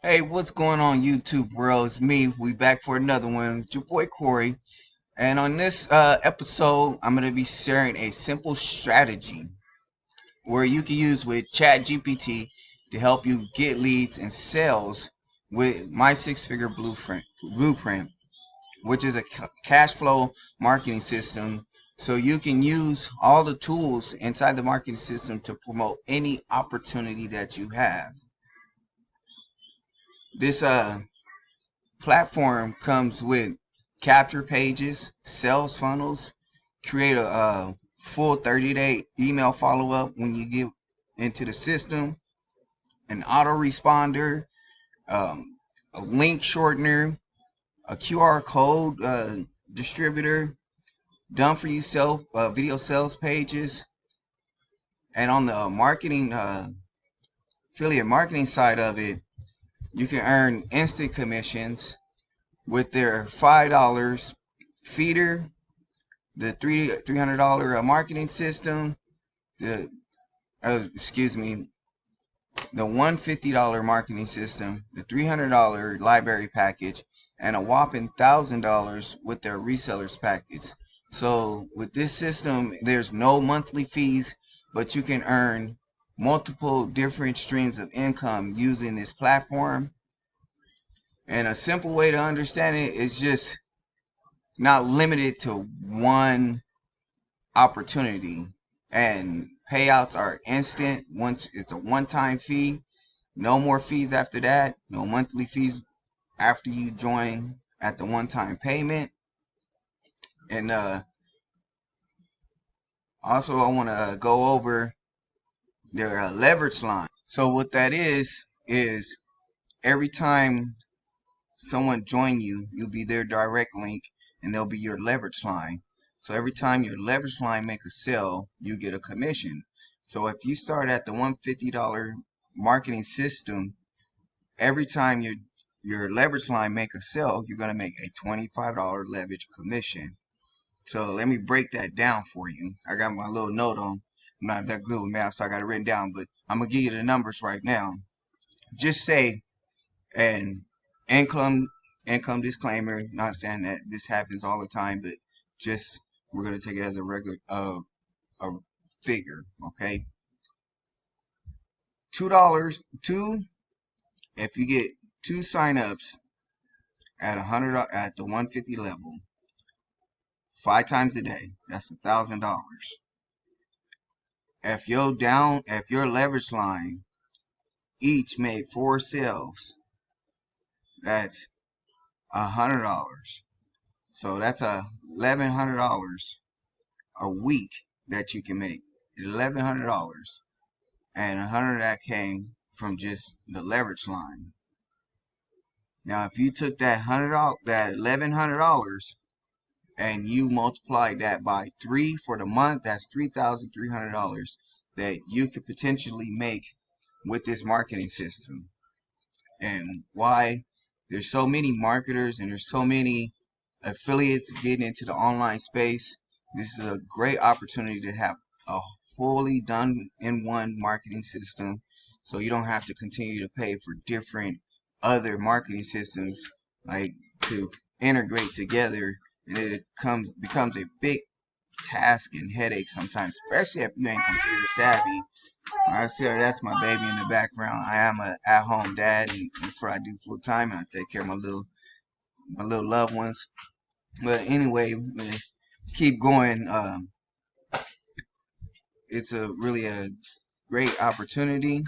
Hey, what's going on, YouTube world? It's me. We back for another one. It's your boy Corey. And on this episode, I'm going to be sharing a simple strategy where you can use with ChatGPT to help you get leads and sales with my six-figure blueprint, which is a cash flow marketing system. So you can use all the tools inside the marketing system to promote any opportunity that you have. This platform comes with capture pages, sales funnels, create a full 30-day email follow-up when you get into the system, an autoresponder, a link shortener, a QR code distributor, done for you video sales pages, and on the marketing affiliate marketing side of it, you can earn instant commissions with their $5 feeder, the $300 marketing system, the the $150 marketing system, the $300 library package, and a whopping $1,000 with their resellers package. So with this system, there's no monthly fees, but you can earn multiple different streams of income using this platform. And a simple way to understand it is just not limited to one opportunity, and payouts are instant. Once it's a one-time fee, no more fees after that, no monthly fees after you join at the one-time payment. And also I want to go over their leverage line. So what that is every time someone join you, you'll be their direct link, and they'll be your leverage line. So every time your leverage line make a sale, you get a commission. So if you start at the $150 marketing system, every time your leverage line make a sale, you're gonna make a $25 leverage commission. So let me break that down for you. I got my little note on. I'm not that good with math, so I got it written down, but I'm gonna give you the numbers right now. Just say and income income disclaimer, not saying that this happens all the time, but just we're gonna take it as a regular a figure, okay? $2 if you get two signups at 100 at the 150 level 5 times a day, that's $1,000. If your leverage line each made 4 sales, that's $100. So that's $1,100 a week that you can make. $1,100, and 100 of that came from just the leverage line. Now, if you took that $1,100, and you multiplied that by 3 for the month, that's $3,300 that you could potentially make with this marketing system. And why there's so many marketers and there's so many affiliates getting into the online space, this is a great opportunity to have a fully done in one marketing system, so you don't have to continue to pay for different other marketing systems like to integrate together, and it becomes a big task and headache sometimes, especially if you ain't computer savvy. I see that's my baby in the background. I am a at-home dad, and that's what I do full time, and I take care of my little loved ones. But anyway, keep going. It's a really a great opportunity.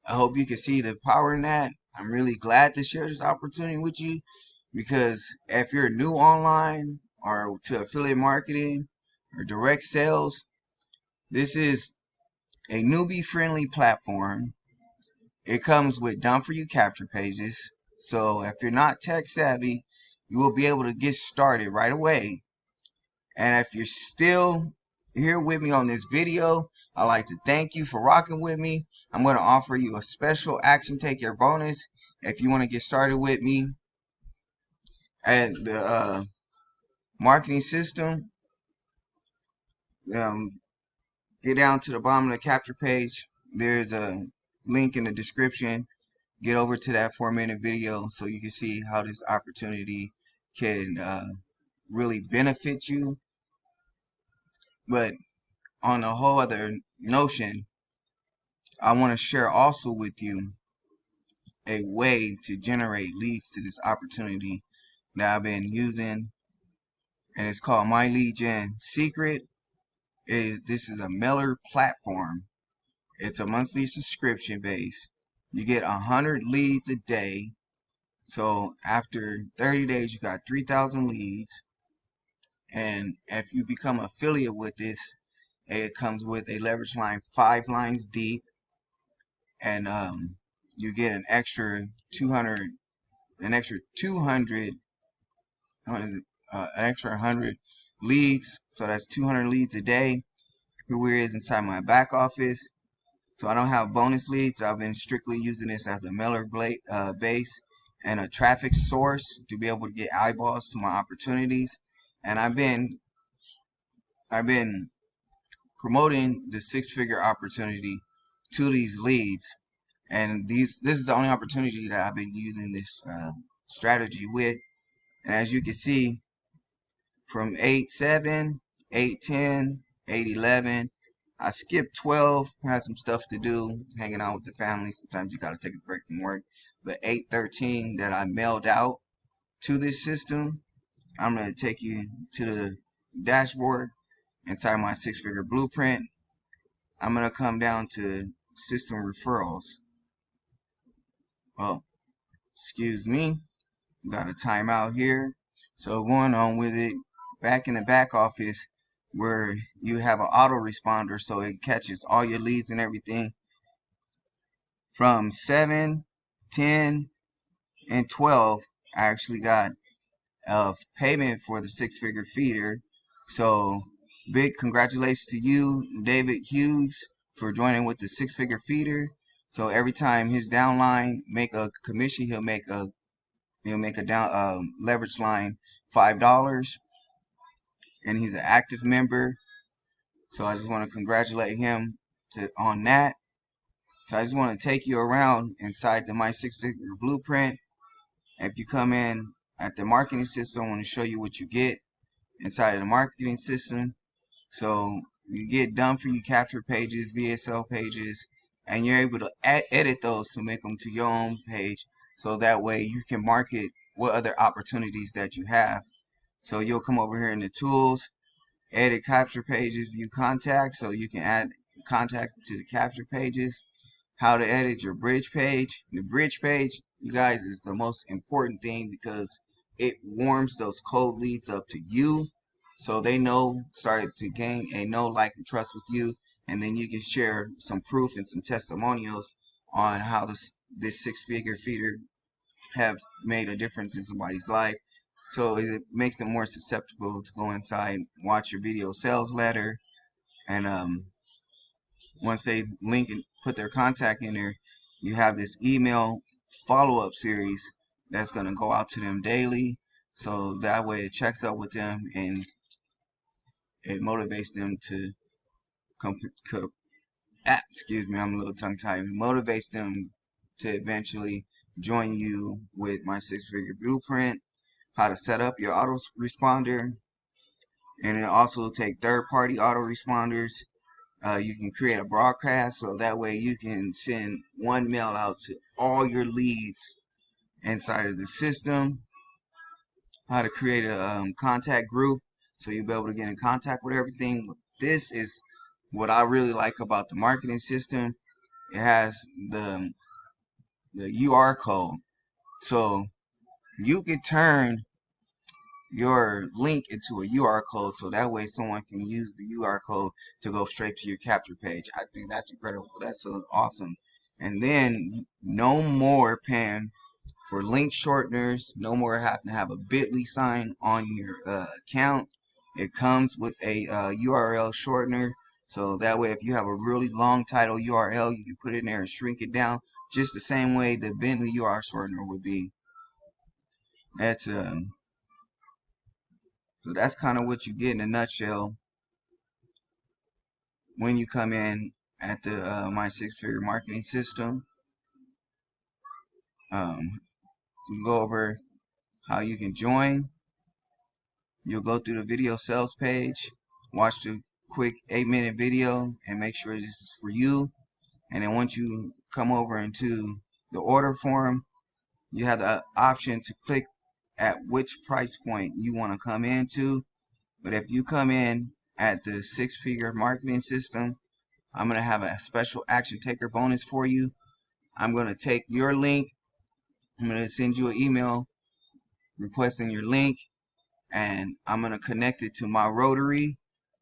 I hope you can see the power in that. I'm really glad to share this opportunity with you, because if you're new online or to affiliate marketing or direct sales, this is a newbie friendly platform. It comes with done for you capture pages. So if you're not tech savvy, you will be able to get started right away. And if you're still here with me on this video, I'd like to thank you for rocking with me. I'm going to offer you a special action take your bonus if you want to get started with me at the marketing system. Um, get down to the bottom of the capture page. There's a link in the description. get over to that 4-minute video so you can see how this opportunity can really benefit you. But on a whole other notion, I want to share also with you a way to generate leads to this opportunity that I've been using, and it's called My Lead Gen Secret. This is a mailer platform. It's a monthly subscription base. You get 100 leads a day. So after 30 days, you got 3,000 leads. And if you become affiliate with this, it comes with a leverage line 5 lines deep, and you get an extra 200, an extra 200, an extra 100 leads. So that's 200 leads a day. Whereas inside my back office, so I don't have bonus leads. I've been strictly using this as a mailer base and a traffic source to be able to get eyeballs to my opportunities. And I've been promoting the 6-figure opportunity to these leads, and this is the only opportunity that I've been using this strategy with. And as you can see, from 8-7, 8-10, 8-11, I skipped 12, had some stuff to do, hanging out with the family. Sometimes you gotta take a break from work. But 8-13 that I mailed out to this system, I'm gonna take you to the dashboard inside my 6-figure blueprint. I'm gonna come down to system referrals. Oh, excuse me, got a timeout here. So going on with it, back in the back office where you have an autoresponder, so it catches all your leads and everything. From 7, 10, and 12, I actually got a payment for the 6-figure feeder. So big congratulations to you, David Hughes, for joining with the 6-figure feeder. So every time his downline make a commission, he'll make a down leverage line $5, and he's an active member. So I just want to congratulate him on that. So I just want to take you around inside the My 6-Figure Blueprint. If you come in at the marketing system, I want to show you what you get inside of the marketing system. So you get done for you capture pages, VSL pages, and you're able to edit those to make them to your own page. So that way you can market what other opportunities that you have. So you'll come over here in the tools, edit capture pages, view contacts, so you can add contacts to the capture pages. How to edit your bridge page. The bridge page, you guys, is the most important thing because it warms those cold leads up to you, so they start to gain a know, like, and trust with you, and then you can share some proof and some testimonials on how this 6-figure feeder have made a difference in somebody's life. So it makes them more susceptible to go inside, watch your video sales letter, and once they link and put their contact in there, you have this email follow-up series that's going to go out to them daily. So that way it checks up with them and it motivates them to excuse me, I'm a little tongue-tied. It motivates them to eventually join you with my 6-figure blueprint, how to set up your autoresponder, and it also take third-party autoresponders. You can create a broadcast, so that way you can send one mail out to all your leads inside of the system. How to create a contact group, so you'll be able to get in contact with everything. This is what I really like about the marketing system. It has the UR code, so you can turn your link into a UR code, so that way someone can use the UR code to go straight to your capture page. I think that's incredible. That's so awesome. And then no more paying for link shorteners, no more having to have a bit.ly sign on your account. It comes with a URL shortener, so that way if you have a really long title URL, you can put it in there and shrink it down just the same way the bit.ly URL shortener would be. That's So that's kind of what you get in a nutshell when you come in at the My 6-Figure Marketing System. to go over how you can join. You'll go through the video sales page, watch the quick 8-minute video, and make sure this is for you. And then once you come over into the order form, you have the option to click at which price point you want to come into. But if you come in at the 6-figure marketing system, I'm going to have a special action taker bonus for you. I'm going to take your link. I'm going to send you an email requesting your link, and I'm going to connect it to my Rotary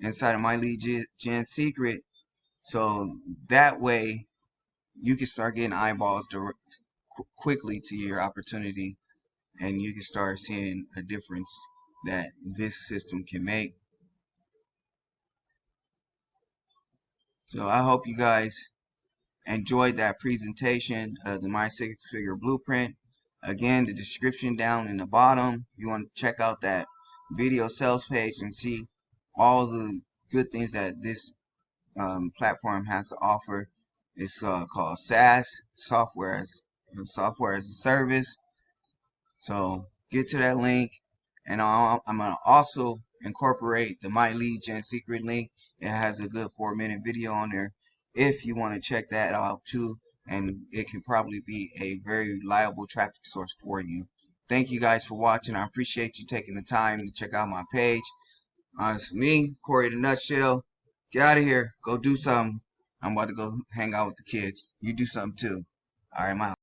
inside of my lead gen secret, so that way you can start getting eyeballs quickly to your opportunity, and you can start seeing a difference that this system can make. So I hope you guys enjoyed that presentation of the My 6-Figure Blueprint. Again, the description down in the bottom, you want to check out that video sales page and see all the good things that this platform has to offer. It's called SaaS, software as a service. So get to that link, and I'm gonna also incorporate the My Lead Gen Secret link. It has a good 4-minute video on there if you want to check that out too, and it can probably be a very reliable traffic source for you. Thank you guys for watching. I appreciate you taking the time to check out my page. It's me, Corey the Nutshell. Get out of here. Go do something. I'm about to go hang out with the kids. You do something too. All right, I'm out.